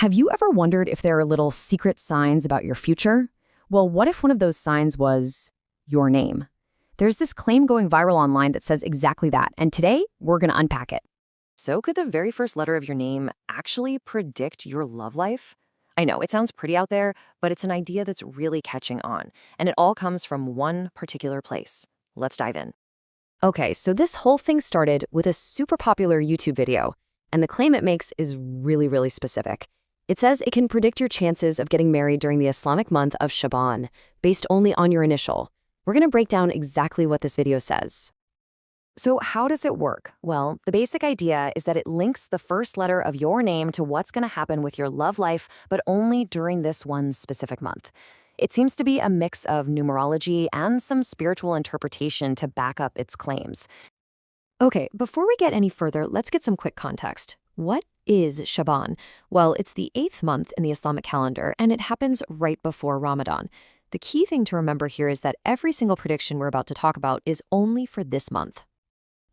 Have you ever wondered if there are little secret signs about your future? Well, what if one of those signs was your name? There's this claim going viral online that says exactly that, and today we're going to unpack it. So could the very first letter of your name actually predict your love life? I know, it sounds pretty out there, but it's an idea that's really catching on, and it all comes from one particular place. Let's dive in. Okay, so this whole thing started with a super popular YouTube video, and the claim it makes is really specific. It says it can predict your chances of getting married during the Islamic month of Shaban, based only on your initial. We're going to break down exactly what this video says. So how does it work? Well, the basic idea is that it links the first letter of your name to what's going to happen with your love life, but only during this one specific month. It seems to be a mix of numerology and some spiritual interpretation to back up its claims. Okay, before we get any further, let's get some quick context. What is Shaban? Well, it's the 8th month in the Islamic calendar, and it happens right before Ramadan. The key thing to remember here is that every single prediction we're about to talk about is only for this month.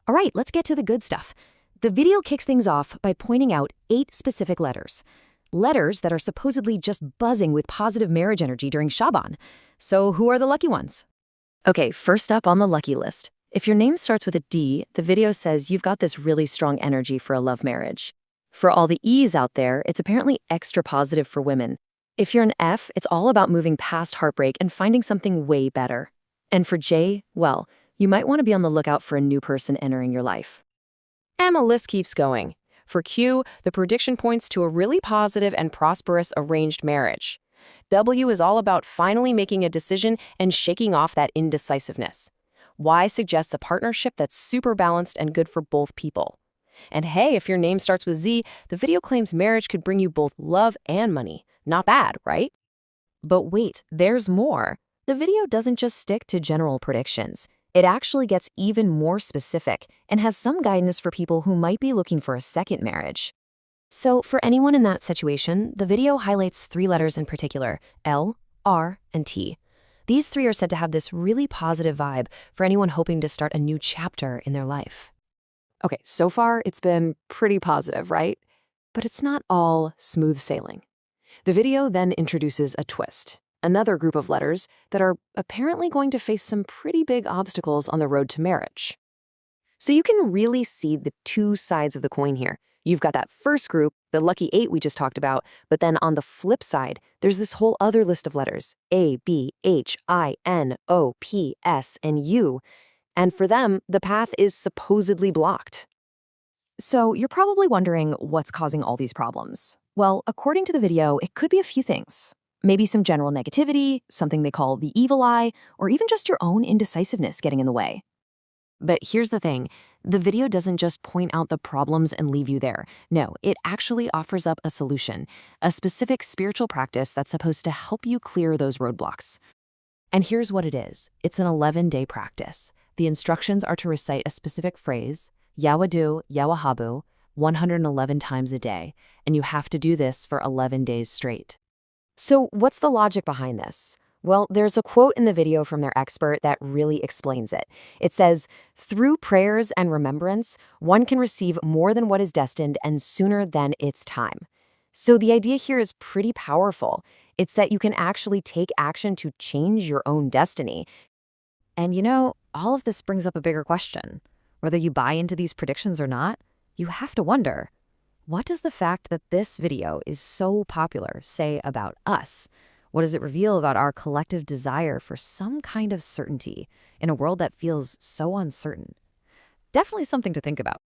All right, let's get to the good stuff. The video kicks things off by pointing out 8 specific letters. Letters that are supposedly just buzzing with positive marriage energy during Shaban. So who are the lucky ones? Okay, first up on the lucky list. If your name starts with a D, the video says you've got this really strong energy for a love marriage. For all the E's out there, it's apparently extra positive for women. If you're an F, it's all about moving past heartbreak and finding something way better. And for J, well, you might want to be on the lookout for a new person entering your life. And the list keeps going. For Q, the prediction points to a really positive and prosperous arranged marriage. W is all about finally making a decision and shaking off that indecisiveness. Y suggests a partnership that's super balanced and good for both people. And hey, if your name starts with Z, the video claims marriage could bring you both love and money. Not bad, right? But wait, there's more. The video doesn't just stick to general predictions. It actually gets even more specific and has some guidance for people who might be looking for a second marriage. So for anyone in that situation, the video highlights 3 letters in particular, L, R, and T. These 3 are said to have this really positive vibe for anyone hoping to start a new chapter in their life. Okay, so far it's been pretty positive, right? But it's not all smooth sailing. The video then introduces a twist, another group of letters that are apparently going to face some pretty big obstacles on the road to marriage. So you can really see the 2 sides of the coin here. You've got that first group, the lucky 8 we just talked about, but then on the flip side, there's this whole other list of letters, A, B, H, I, N, O, P, S, and U. And for them, the path is supposedly blocked. So you're probably wondering what's causing all these problems. Well, according to the video, it could be a few things. Maybe some general negativity, something they call the evil eye, or even just your own indecisiveness getting in the way. But here's the thing, the video doesn't just point out the problems and leave you there. No, it actually offers up a solution, a specific spiritual practice that's supposed to help you clear those roadblocks. And here's what it is. It's an 11-day practice. The instructions are to recite a specific phrase, Wadoodo, Wahabo, 111 times a day, and you have to do this for 11 days straight. So what's the logic behind this? Well, there's a quote in the video from their expert that really explains it. It says, "Through prayers and remembrance, one can receive more than what is destined and sooner than its time." So the idea here is pretty powerful. It's that you can actually take action to change your own destiny. And you know, all of this brings up a bigger question. Whether you buy into these predictions or not, you have to wonder, what does the fact that this video is so popular say about us? What does it reveal about our collective desire for some kind of certainty in a world that feels so uncertain? Definitely something to think about.